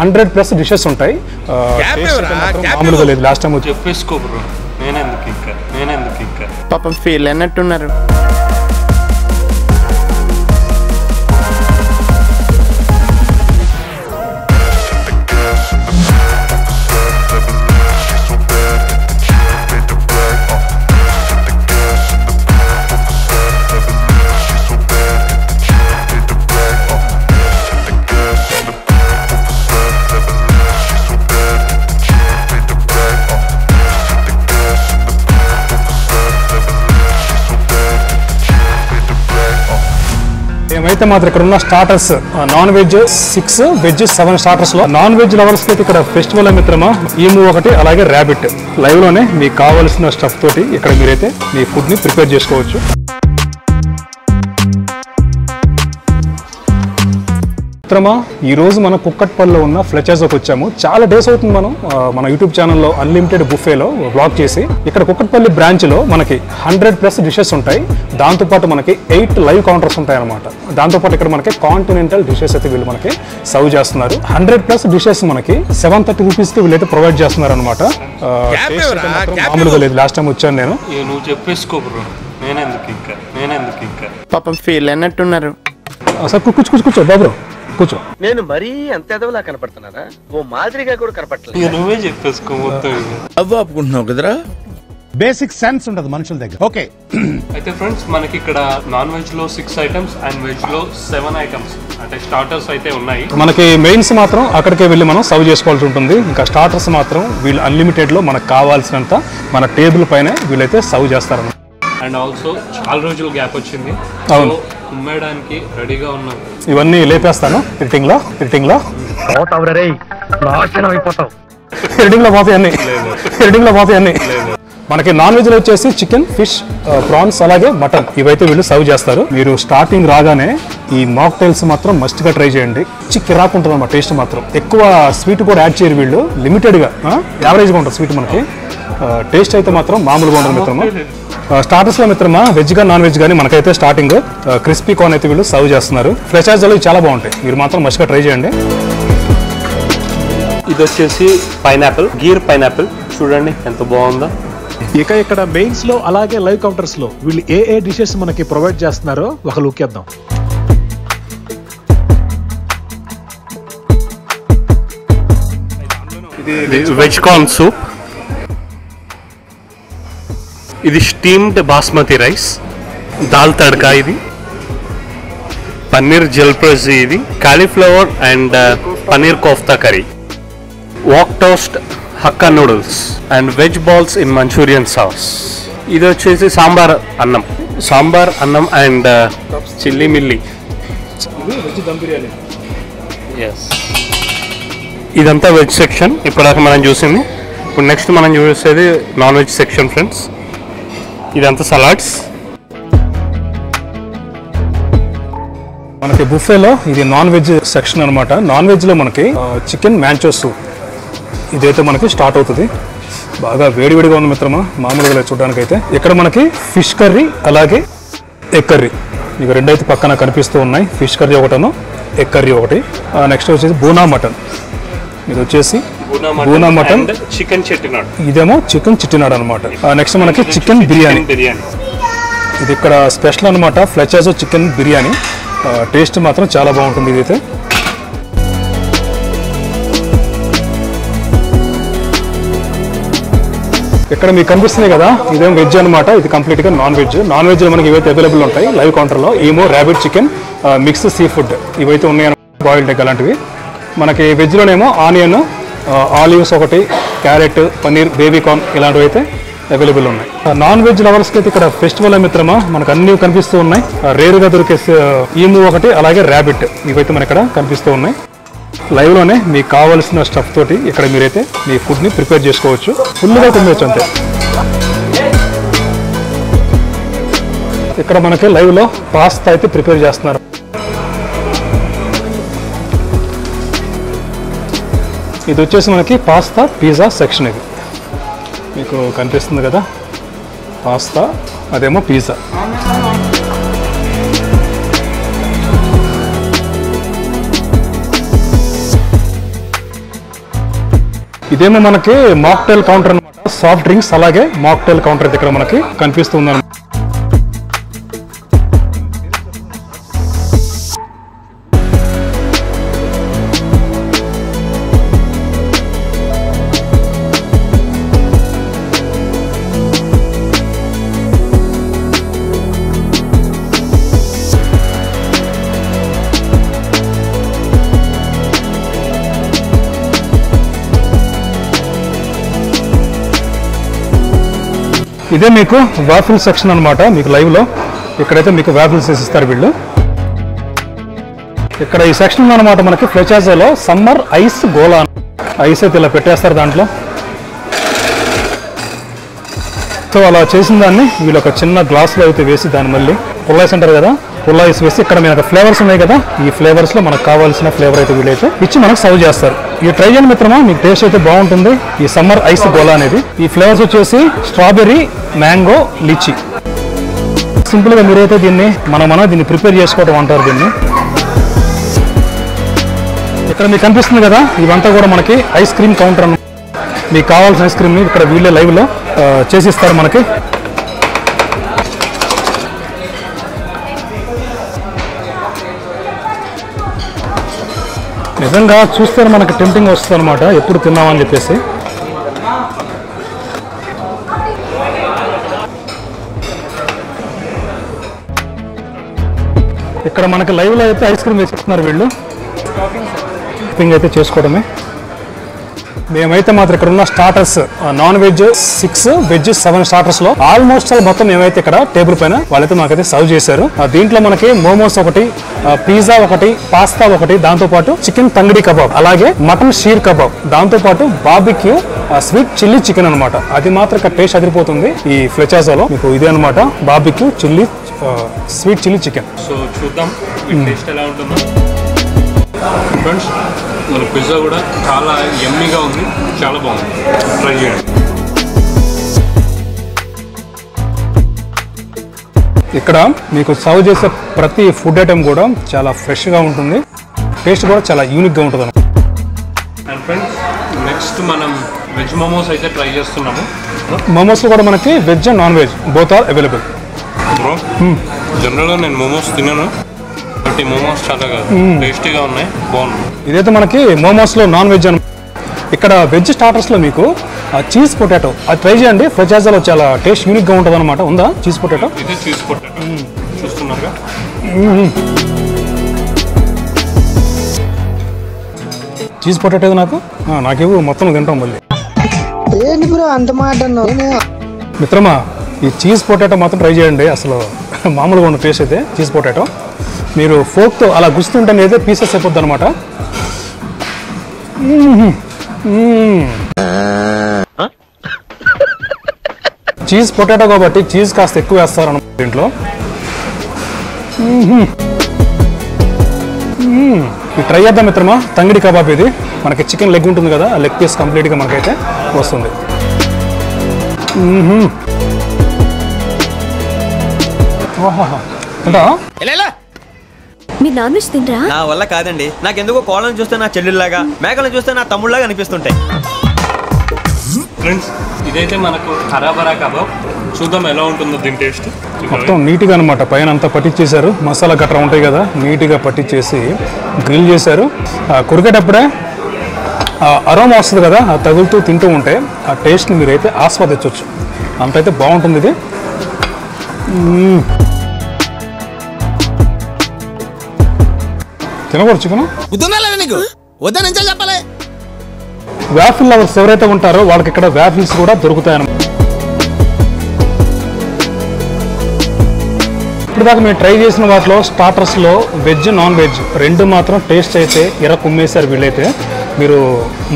100+ dishes ఉంటాయి. మామూలుగా లేదు. లాస్ట్ టైం చెప్పేసుకో బ్రో. నేనెందుకు ఇంకా పాపం ఫీల్ అన్నట్టున్నారు. ఏమైతే మాత్రం ఇక్కడ ఉన్న starters non veg 6, veg 7 starters లో నాన్ వెజ్ లవర్స్ కి ఇక్కడ ఫెస్టివల్ మిత్రమా ఈము ఒకటి అలాగే ర్యాబిట్ లైవ్ లోనే మీకు కావాల్సిన స్టఫ్ తోటి ఇక్కడ మీరైతే మీ ఫుడ్ ని ప్రిపేర్ చేసుకోవచ్చు. మిత్రమా ఈ రోజు మనం కుక్కట్పల్లిలో ఉన్న ఫ్లెచర్స్కి వచ్చాము. చాలా డేస్ అవుతుంది మనం మన యూట్యూబ్ ఛానల్లో అన్లిమిటెడ్ బుఫేలో బ్లాగ్ చేసి. ఇక్కడ కుక్కట్పల్లి బ్రాంచ్లో మనకి 100+ డిషెస్ ఉంటాయి. దాంతోపాటు మనకి 8 లైవ్ కౌంటర్స్ ఉంటాయి అనమాట. దాంతోపాటు ఇక్కడ మనకి కాంటినెంటల్ డిషెస్ అయితే వీళ్ళు మనకి సర్వ్ చేస్తున్నారు. 100+ డిషెస్ మనకి 730 రూపీస్కి వీళ్ళైతే ప్రొవైడ్ చేస్తున్నారు అనమాట. మామూలుగా లేదు. లాస్ట్ టైం వచ్చాను నేను. నువ్వు చెప్పేసుకో బ్రో. నేనెందుకు ఇంకా పాపం ఫీల్ అన్నట్టున్నారు. సార్ కూర్చో బాబు కూర్చో. నేను మరీ అంత ఎదవలా కనపడుతున్నారా? ఓ మాదిరిగా కూడా కనపడలేదు. నువ్వే చెప్పేసుకో మొత్తం. అవ్వ ఆపుకుంటున్నావు కదరా. బేసిక్ సెన్స్ ఉండదు మనుషుల దగ్గర. ఓకే అయితే ఫ్రెండ్స్ మనకి ఇక్కడ నాన్ వెజ్ లో 6 ఐటమ్స్ అండ్ వెజ్ లో 7 ఐటమ్స్ అంటే స్టార్టర్స్ అయితే ఉన్నాయి. మనకి మెయిన్స్ మాత్రం అక్కడికే వెళ్ళి మనం సర్వ్ చేసుకోవాల్సి ఉంటుంది. ఇంకా స్టార్టర్స్ మాత్రం వీళ్ళు అన్లిమిటెడ్ లో మనకు కావాల్సినంత మన టేబుల్ పైన వీళ్ళైతే సర్వ్ చేస్తారు. అండ్ ఆల్సో చాలా రోజులు గ్యాప్ వచ్చింది. అవును, ఉమ్మేయడానికి రెడీగా ఉన్నాం. ఇవన్నీ లేపేస్తాను ఎడిటింగ్ లో ఎడిటింగ్ లో పోతాయి అన్ని. మనకి నాన్ వెజ్ లో వచ్చేసి చికెన్, ఫిష్, ప్రాన్స్ అలాగే మటన్ ఇవైతే వీళ్ళు సర్వ్ చేస్తారు. మీరు స్టార్టింగ్ రాగానే ఈ మాక్టైల్స్ మాత్రం మస్ట్ గా ట్రై చేయండి. చిక్కి రాకుంటుంది అన్నమాట. టేస్ట్ మాత్రం ఎక్కువ స్వీట్ కూడా యాడ్ చేయరు వీళ్ళు. లిమిటెడ్ గా యావరేజ్ గా ఉంటుంది స్వీట్ మనకి. టేస్ట్ అయితే మాత్రం మామూలుగా ఉంటుంది మిత్రమా. స్టార్టర్స్ లో మిత్రమా వెజ్ గా నాన్ వెజ్ గానీ మనకైతే స్టార్టింగ్ క్రిస్పీ కార్న్ అయితే వీళ్ళు సర్వ్ చేస్తున్నారు. ఫ్రెషర్స్ లో చాలా బాగుంటాయి. మీరు మాత్రం మస్ట్ గా ట్రై చేయండి. ఇది వచ్చేసి పైనాపిల్, గీర్ పైనాపిల్. చూడండి ఎంత బాగుందో. ఇక ఇక్కడ మెయిన్స్ లో అలాగే లైవ్ కౌంటర్స్ లో వీళ్ళు ఏ డిషెస్ మనకి ప్రొవైడ్ చేస్తున్నారో ఒక లుక్ ఇద్దాం. ఇది వెజ్ కార్న్ సూప్, ఇది స్టీమ్డ్ బాస్మతి రైస్, దాల్ తడకా, ఇది పన్నీర్ జల్ప్రజీ, ఇది cauliflower and paneer kofta curry, walk toast hakka noodles and veg balls in Manchurian sauce. ఇది వచ్చేసి సాంబార్ అన్నం అండ్ చిల్లీ మిల్లీ. ఇదంతా వెజ్ సెక్షన్. ఇప్పటిదాకా మనం చూసింది. ఇప్పుడు నెక్స్ట్ మనం చూసేది నాన్ వెజ్ సెక్షన్ ఫ్రెండ్స్. ఇదంతా సలాడ్స్. మనకి బుఫేలో ఇది నాన్ వెజ్ సెక్షన్ అనమాట. నాన్ వెజ్ లో మనకి చికెన్ మ్యాంచో సూప్ ఇదైతే మనకి స్టార్ట్ అవుతుంది. బాగా వేడివేడిగా ఉంది మిత్రమా, మామూలుగా చూడడానికి అయితే. ఇక్కడ మనకి ఫిష్ కర్రీ అలాగే ఎగ్ కర్రీ ఇక రెండు అయితే పక్కన కనిపిస్తూ ఉన్నాయి. ఫిష్ కర్రీ ఒకటను, ఎగ్ కర్రీ ఒకటి. నెక్స్ట్ వచ్చేసి బూనా మటన్. ఇది వచ్చేసి బూనా మటన్, చికెన్ చెట్టినాడు. ఇదేమో చికెన్ చిట్టినాడు అనమాట. నెక్స్ట్ మనకి చికెన్ బిర్యానీ. ఇది ఇక్కడ స్పెషల్ అనమాట. ఫ్లెచర్స్ చికెన్ బిర్యానీ. టేస్ట్ మాత్రం చాలా బాగుంటుంది. ఇదైతే ఇక్కడ మీకు కనిపిస్తున్నాయి కదా, ఇదేమో వెజ్ అనమాట. ఇది కంప్లీట్ గా నాన్ వెజ్. నాన్ వెజ్ లో మనకి ఇవైతే అవైలబుల్ ఉంటాయి లైవ్ కౌంటర్ లో. ఏమో rabbit chicken, mix sea food ఇవైతే ఉన్నాయి. బాయిల్డ్ ఎగ్ అలాంటివి. మనకి వెజ్ లోనేమో ఆనియన్, ఆలివ్స్ ఒకటి, క్యారెట్, పన్నీర్, బేబీ కార్న్ ఇలాంటివి అయితే అవైలబుల్ ఉన్నాయి. నాన్ వెజ్ లవర్స్కి అయితే ఇక్కడ ఫెస్టివల్ మిత్రమా మనకు అన్ని కనిపిస్తూ ఉన్నాయి. రేరుగా దొరికే ఈము ఒకటి అలాగే ర్యాబిట్ ఇవైతే మన ఇక్కడ కనిపిస్తూ ఉన్నాయి. లైవ్ లోనే మీకు కావాల్సిన స్టఫ్ తోటి ఇక్కడ మీరైతే మీ ఫుడ్ ని ప్రిపేర్ చేసుకోవచ్చు. ఫుల్గా తినవచ్చు అంతే. ఇక్కడ మనకి లైవ్ లో పాస్తా అయితే ప్రిపేర్ చేస్తున్నారు. ఇది వచ్చేసి మనకి పాస్తా పిజ్జా సెక్షన్. ఇది మీకు కనిపిస్తుంది కదా, పాస్తా అదేమో పిజ్జా. ఇదేమో మనకి మాక్టైల్ కౌంటర్ అనమాట. సాఫ్ట్ డ్రింక్స్ అలాగే మాక్టైల్ కౌంటర్ ఇక్కడ మనకి కనిపిస్తుంది అనమాట. ఇదే మీకు వాఫిల్ సెక్షన్ అనమాట. మీకు లైవ్ లో ఇక్కడైతే మీకు వాఫిల్స్ వేసిస్తారు వీళ్ళు. ఇక్కడ ఈ సెక్షన్ అనమాట మనకి ఫ్లెచాజోలో సమ్మర్ ఐస్ గోలా. ఐస్ అయితే ఇలా పెట్టేస్తారు దాంట్లో. సో అలా చేసిన దాన్ని వీళ్ళు ఒక చిన్న గ్లాస్లో అయితే వేసి దాన్ని మళ్ళీ పుల్లాయిస్ అంటారు కదా, పుల్లాయిస్ వేసి ఇక్కడ మనకు ఫ్లేవర్స్ ఉన్నాయి కదా, ఈ ఫ్లేవర్స్ లో మనకు కావాల్సిన ఫ్లేవర్ అయితే వీళ్ళైతే ఇచ్చి మనకు సర్వ్ చేస్తారు. ఈ ట్రై చేయండి మిత్రమా, మీకు టేస్ట్ అయితే బాగుంటుంది. ఈ సమ్మర్ ఐస్ గోలా అనేది ఈ ఫ్లేవర్స్ వచ్చేసి స్ట్రాబెర్రీ, మ్యాంగో, లిచీ. సింపుల్ గా మీరైతే దీన్ని దీన్ని ప్రిపేర్ చేసుకోవడం అంటారు దీన్ని. ఇక్కడ మీకు కనిపిస్తుంది కదా, ఇవంతా కూడా మనకి ఐస్ క్రీమ్ కౌంటర్ అన్నమాట. మీకు కావాల్సిన ఐస్ క్రీమ్ ని ఇక్కడ వీళ్ళే లైవ్ లో చేసిస్తారు మనకి. నిజంగా చూస్తే మనకి టెంప్టింగ్ వస్తుంది అనమాట, ఎప్పుడు తిన్నామని చెప్పేసి. ఇక్కడ మనకి లైవ్ లో అయితే ఐస్ క్రీమ్ వేసిస్తున్నారు వీళ్ళు. షాపింగ్ అయితే చేసుకోవడమే. మేమైతే మాత్రం ఇక్కడ ఉన్న starters non veg 6, veg 7 starters లో ఆల్మోస్ట్ మొత్తం మేమైతే ఇక్కడ టేబుల్ పైన వాళ్ళైతే మాకైతే సర్వ్ చేశారు. దీంట్లో మనకి మోమోస్ ఒకటి, పిజ్జా ఒకటి, పాస్తా ఒకటి, దాంతో పాటు చికెన్ తంగడి కబాబ్, అలాగే మటన్ షీర్ కబాబ్, దాంతో పాటు బార్బిక్యూ స్వీట్ చిల్లీ చికెన్ అనమాట. అది మాత్రం ఇక్కడ టేస్ట్ అదిరిపోతుంది ఈ ఫ్లెచాజోలో. మీకు ఇదే అనమాట barbecue chilli sweet chilli chicken. So చూద్దాం టేస్ట్ ఎలా ఉంటుందో. ఫ్రెండ్స్ మన పిజ్జా కూడా చాలా యమ్మీగా ఉంది, చాలా బాగుంది, ట్రై చేయండి. ఇక్కడ మీకు సర్వ్ చేసే ప్రతి ఫుడ్ ఐటమ్ కూడా చాలా ఫ్రెష్గా ఉంటుంది, టేస్ట్ కూడా చాలా యూనిక్గా ఉంటుంది. అండ్ ఫ్రెండ్స్ నెక్స్ట్ మనం వెజ్ మోమోస్ అయితే ట్రై చేస్తున్నాము. మోమోస్లో కూడా మనకి veg and non veg both are available. Bro జనరల్గా నేను మోమోస్ తిన్నాను, బట్ ఈ మోమోస్ చాలా టేస్టీగా ఉన్నాయి, బాగున్నాయి. ఇదైతే మనకి మోమోస్లో నాన్ వెజ్ అని. ఇక్కడ వెజ్ స్టార్టర్స్లో మీకు చీజ్ పొటాటో అది ట్రై చేయండి. ఫ్లెచాజోలో చాలా టేస్ట్ యూనిక్గా ఉంటుంది అనమాట. ఉందా చీజ్ పొటాటో? ఇదే చీజ్ పొటాటో చూస్తున్నారుగా. చీజ్ పొటాటో నాకేమో మొత్తం తింటాం మళ్ళీ. మిత్రమా ఈ చీజ్ పొటాటో మాత్రం ట్రై చేయండి, అసలు మామూలుగా ఉన్న టేస్ట్ అయితే. చీజ్ పొటాటో మీరు ఫోక్తో అలా గుస్తుంటేనే అయితే పీసెస్ అయిపోద్ది అనమాట. చీజ్ పొటాటో కాబట్టి చీజ్ కాస్త ఎక్కువ వేస్తారు అన్నమాట దీంట్లో. ఇది ట్రై చేద్దాం మిత్రమా. తంగిడి కబాబ్ ఇది మనకి చికెన్ లెగ్ ఉంటుంది కదా, ఆ లెగ్ పీస్ కంప్లీట్గా మనకైతే వస్తుంది. మీరు నాన్ వెజ్ తింటారా? నా వల్ల కాదండి, నాకెందుకో కోళ్ళని చూస్తే నా చెల్లెళ్ళలాగా, మేకలను చూస్తే నా తమ్ముళ్ళలాగా అనిపిస్తుంటాయి. ఫ్రెండ్స్ ఇదైతే మనకు హరాబరా కబాబ్, చూద్దాం ఎలా ఉంటుందో దీని టేస్ట్. మొత్తం నీట్గా అనమాట, పైన అంతా పట్టించేశారు, మసాలా గట్రా ఉంటాయి కదా, నీట్గా పట్టించేసి గ్రిల్ చేశారు. కొరికేటప్పుడే అరోమా వస్తుంది కదా, అది తగులుతూ తింటూ ఉంటే ఆ టేస్ట్ని మీరైతే ఆస్వాదించవచ్చు, అంతైతే బాగుంటుంది ఇది. తినకూడదు చికెన్. వ్యాఫిల్ లవర్స్ ఎవరైతే ఉంటారో వాళ్ళకి ఇక్కడ వ్యాఫిల్స్ కూడా దొరుకుతాయన్నమాట. ఇప్పుడు దాకా మేము ట్రై చేసిన వాటిలో స్టార్టర్స్లో వెజ్ నాన్ వెజ్ రెండు మాత్రం టేస్ట్ అయితే కుమ్మేశారు వీళ్ళైతే. మీరు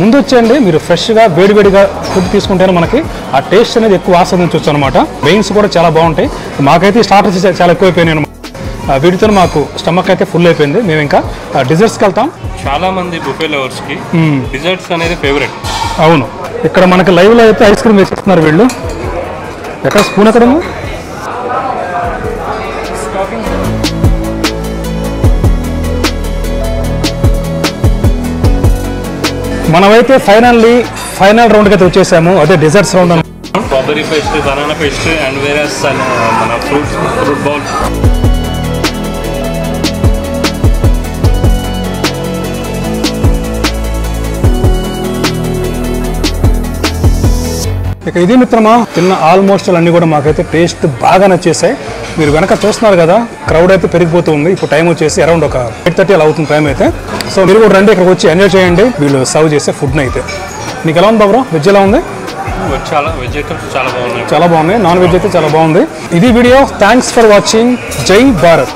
ముందు వచ్చేయండి, మీరు ఫ్రెష్గా వేడివేడిగా ఫుడ్ తీసుకుంటేనే మనకి ఆ టేస్ట్ అనేది ఎక్కువ ఆస్వాదించవచ్చు అనమాట. మెయిన్స్ కూడా చాలా బాగుంటాయి. మాకైతే స్టార్టర్స్ చాలా ఎక్కువైపోయినాయి అనమాట. వీటితో మాకు స్టమక్ అయితే ఫుల్ అయిపోయింది. మేము ఇంకా డిజర్ట్స్కి వెళ్తాం. చాలా మంది బుఫే లవర్స్కి డిజర్ట్స్ అనేది ఫేవరెట్. అవును, ఇక్కడ మనకి లైవ్లో అయితే ఐస్ క్రీమ్ వేసిస్తున్నారు వీళ్ళు. ఎక్కడ స్పూన్ ఎక్కడ ఉంది? మనమైతే ఫైనల్లీ ఫైనల్ రౌండ్కి అయితే వచ్చేసాము, అదే desserts round. Strawberry pastry, banana pastry and వేరే మన ఫ్రూట్ బౌల్. ఇక ఇది మిత్రమా తిన్న ఆల్మోస్ట్ అన్నీ కూడా మాకైతే టేస్ట్ బాగా నచ్చేసాయి. మీరు వెనక చూస్తున్నారు కదా, క్రౌడ్ అయితే పెరిగిపోతుంది. ఇప్పుడు టైం వచ్చేసి అరౌండ్ ఒక 8:30 అలా అవుతుంది టైం అయితే. సో మీరు కూడా రండి, ఇక్కడికి వచ్చి ఎంజాయ్ చేయండి వీళ్ళు సర్వ్ చేసే ఫుడ్ని అయితే. నీకు ఎలా ఉంది బ్రో? వెజ్ ఎలా ఉంది? వెజ్ అయితే చాలా బాగున్నాయి, చాలా బాగున్నాయి. నాన్ వెజ్ అయితే చాలా బాగుంది. ఇది వీడియో. Thanks for watching. జై భారత్.